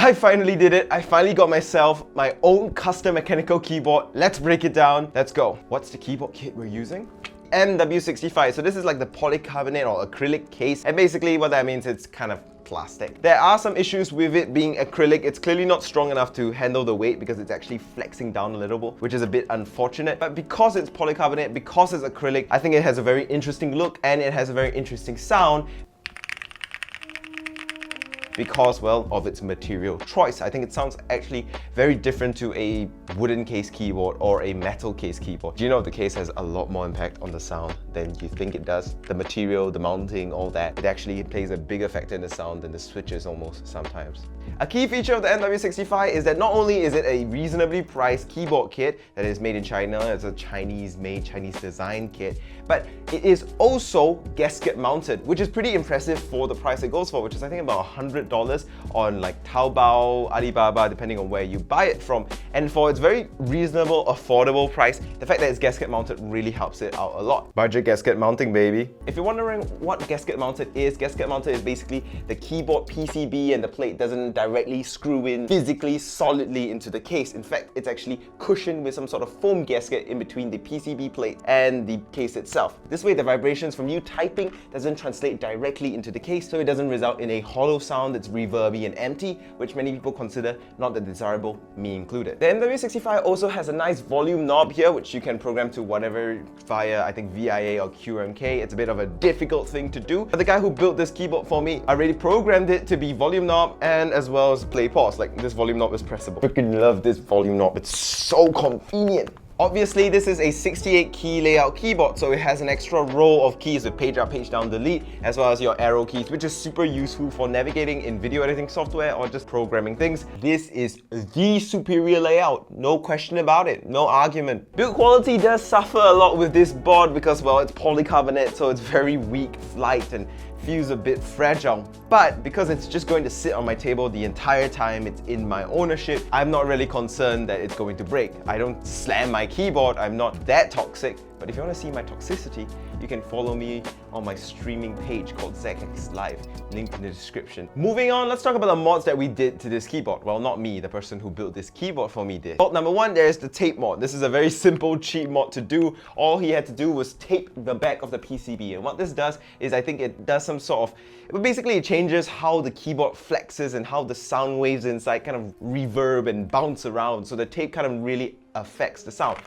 I finally did it. I finally got myself my own custom mechanical keyboard. Let's break it down. Let's go. What's the keyboard kit we're using? MW65. So this is like the polycarbonate or acrylic case. And basically what that means, it's kind of plastic. There are some issues with it being acrylic. It's clearly not strong enough to handle the weight because it's actually flexing down a little bit, which is a bit unfortunate. But because it's polycarbonate, because it's acrylic, I think it has a very interesting look and it has a very interesting sound. Because, well, of its material choice. I think it sounds actually very different to a wooden case keyboard or a metal case keyboard. Do you know the case has a lot more impact on the sound than you think it does? The material, the mounting, all that, it actually plays a bigger factor in the sound than the switches almost sometimes. A key feature of the MW65 is that not only is it a reasonably priced keyboard kit that is made in China, it's a Chinese-made, Chinese-designed kit, but it is also gasket mounted, which is pretty impressive for the price it goes for, which is I think about $100 on like Taobao, Alibaba, depending on where you buy it from. And for its very reasonable, affordable price, the fact that it's gasket mounted really helps it out a lot. Budget gasket mounting, baby. If you're wondering what gasket mounted is basically the keyboard PCB and the plate doesn't directly screw in physically, solidly into the case. In fact, it's actually cushioned with some sort of foam gasket in between the PCB plate and the case itself. This way, the vibrations from you typing doesn't translate directly into the case, so it doesn't result in a hollow sound that's reverby and empty, which many people consider not that desirable, me included. The MW65 also has a nice volume knob here, which you can program to whatever via, I think, VIA or QMK. It's a bit of a difficult thing to do, but the guy who built this keyboard for me already programmed it to be volume knob and as well as play pause. Like, this volume knob is pressable. Freaking love this volume knob. It's so convenient. Obviously, this is a 68 key layout keyboard, so it has an extra row of keys with page up, page down, delete, as well as your arrow keys, which is super useful for navigating in video editing software or just programming things. This is the superior layout, no question about it, no argument. Build quality does suffer a lot with this board because, well, it's polycarbonate, so it's very weak, light, and feels a bit fragile. But because it's just going to sit on my table the entire time it's in my ownership, I'm not really concerned that it's going to break. I don't slam my keyboard, I'm not that toxic. But if you want to see my toxicity, you can follow me on my streaming page called ZXTech, linked in the description. Moving on, let's talk about the mods that we did to this keyboard. Well, not me, the person who built this keyboard for me did. Mod number one, there's the tape mod. This is a very simple, cheap mod to do. All he had to do was tape the back of the PCB. And what this does is I think it does some sort of, basically it changes how the keyboard flexes and how the sound waves inside kind of reverb and bounce around. So the tape kind of really affects the sound.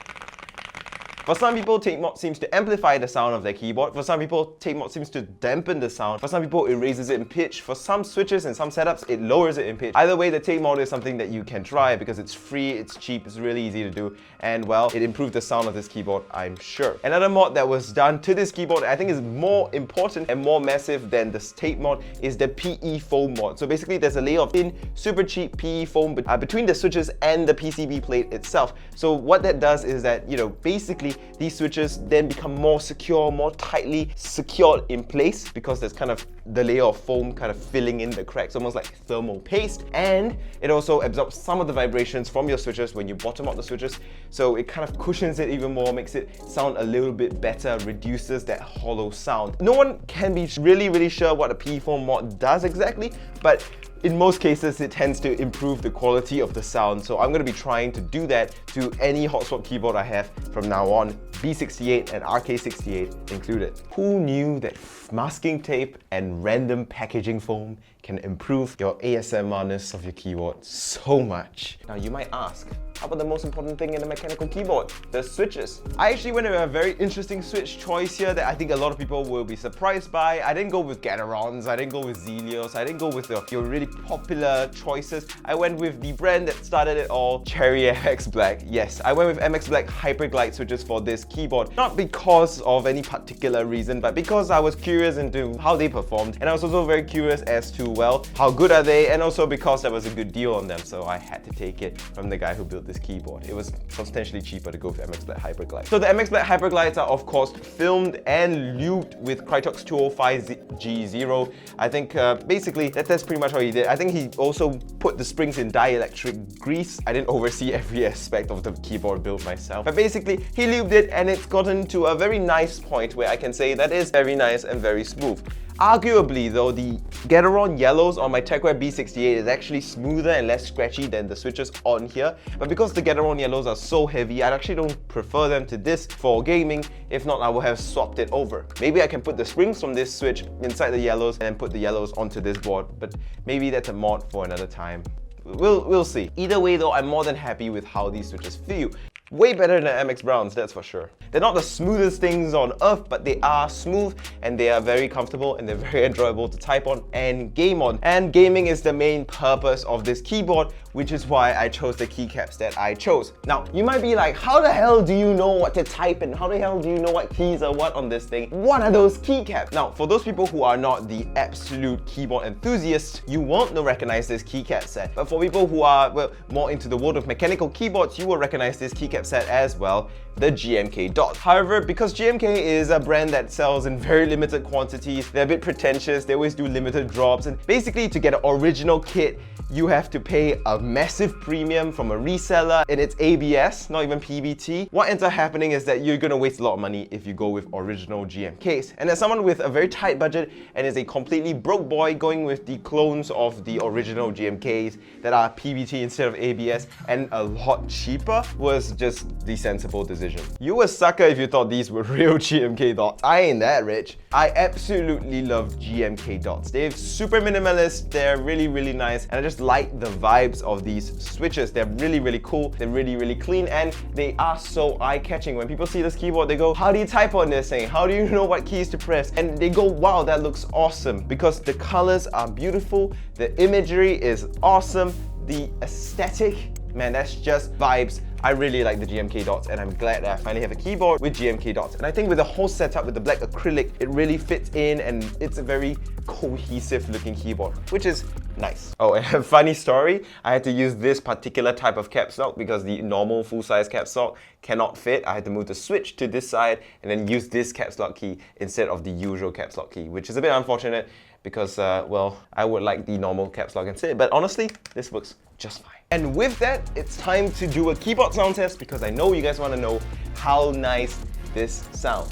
For some people, tape mod seems to amplify the sound of their keyboard. For some people, tape mod seems to dampen the sound. For some people, it raises it in pitch. For some switches and some setups, it lowers it in pitch. Either way, the tape mod is something that you can try because it's free, it's cheap, it's really easy to do, and well, it improved the sound of this keyboard, I'm sure. Another mod that was done to this keyboard I think is more important and more massive than this tape mod is the PE foam mod. So basically, there's a layer of thin, super cheap PE foam between the switches and the PCB plate itself. So what that does is that, you know, basically these switches then become more secure, more tightly secured in place because there's kind of the layer of foam kind of filling in the cracks, almost like thermal paste. And it also absorbs some of the vibrations from your switches when you bottom out the switches. So it kind of cushions it even more, makes it sound a little bit better, reduces that hollow sound. No one can be really sure what a PE foam mod does exactly, but in most cases, it tends to improve the quality of the sound. So I'm going to be trying to do that to any hotspot keyboard I have from now on, B68 and RK68 included. Who knew that masking tape and random packaging foam can improve your ASMR-ness of your keyboard so much? Now you might ask, how about the most important thing in a mechanical keyboard? The switches. I actually went with a very interesting switch choice here that I think a lot of people will be surprised by. I didn't go with Gaterons, I didn't go with Zelios, I didn't go with your really popular choices. I went with the brand that started it all, Cherry MX Black. Yes, I went with MX Black Hyperglide switches for this keyboard. Not because of any particular reason, but because I was curious into how they performed. And I was also very curious as to, well, how good are they? And also because there was a good deal on them, so I had to take it from the guy who built this keyboard. It was substantially cheaper to go with MX Black Hyperglide. So the MX Black Hyperglides are of course filmed and lubed with Krytox 205G0. I think basically that's pretty much what he did. I think he also put the springs in dielectric grease. I didn't oversee every aspect of the keyboard build myself, but basically he lubed it and it's gotten to a very nice point where I can say that is very nice and very smooth. Arguably though, the Gateron yellows on my TechWare B68 is actually smoother and less scratchy than the switches on here. But because the Gateron yellows are so heavy, I actually don't prefer them to this for gaming. If not, I would have swapped it over. Maybe I can put the springs from this switch inside the yellows and then put the yellows onto this board, but maybe that's a mod for another time. We'll see. Either way though, I'm more than happy with how these switches feel. Way better than MX Browns, that's for sure. They're not the smoothest things on earth, but they are smooth and they are very comfortable and they're very enjoyable to type on and game on. And gaming is the main purpose of this keyboard, which is why I chose the keycaps that I chose. Now, you might be like, how the hell do you know what to type and how the hell do you know what keys are what on this thing? What are those keycaps? Now, for those people who are not the absolute keyboard enthusiasts, you won't recognize this keycap set. But for people who are, well, more into the world of mechanical keyboards, you will recognize this keycap set as well, the GMK Dot. However, because GMK is a brand that sells in very limited quantities, they're a bit pretentious, they always do limited drops, and basically to get an original kit, you have to pay a massive premium from a reseller, and it's ABS, not even PBT. What ends up happening is that you're gonna waste a lot of money if you go with original GMKs. And as someone with a very tight budget and is a completely broke boy, going with the clones of the original GMKs that are PBT instead of ABS and a lot cheaper was just the sensible decision. You a sucker if you thought these were real GMK dots. I ain't that rich. I absolutely love GMK dots. They're super minimalist, they're really, really nice, and I just like the vibes of these switches. They're really, really cool, they're really, really clean, and they are so eye-catching. When people see this keyboard, they go, how do you type on this thing? How do you know what keys to press? And they go, wow, that looks awesome, because the colors are beautiful, the imagery is awesome, the aesthetic, man, that's just vibes. I really like the GMK dots and I'm glad that I finally have a keyboard with GMK dots. And I think with the whole setup with the black acrylic, it really fits in and it's a very cohesive looking keyboard, which is nice. Oh, and a funny story, I had to use this particular type of caps lock because the normal full-size caps lock cannot fit. I had to move the switch to this side and then use this caps lock key instead of the usual caps lock key, which is a bit unfortunate because, well, I would like the normal caps lock instead, but honestly, this works just fine. And with that, it's time to do a keyboard sound test because I know you guys want to know how nice this sounds.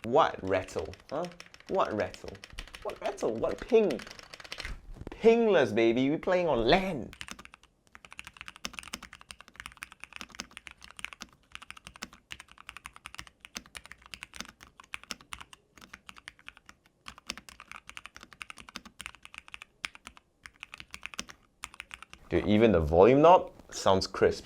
What rattle? Huh? What rattle? What rattle? What ping? Pingless, baby. We're playing on LAN. Dude, even the volume knob sounds crisp.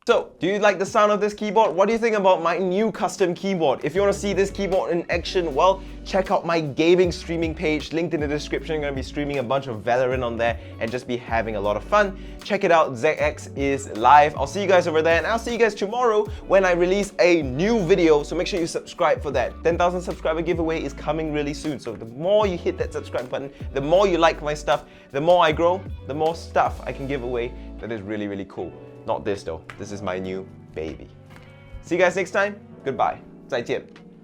So, do you like the sound of this keyboard? What do you think about my new custom keyboard? If you want to see this keyboard in action, well, check out my gaming streaming page, linked in the description. I'm going to be streaming a bunch of Valorant on there and just be having a lot of fun. Check it out, ZX is live. I'll see you guys over there and I'll see you guys tomorrow when I release a new video. So make sure you subscribe for that. 10,000 subscriber giveaway is coming really soon. So the more you hit that subscribe button, the more you like my stuff, the more I grow, the more stuff I can give away that is really, really cool. Not this though. This is my new baby. See you guys next time. Goodbye. 再见.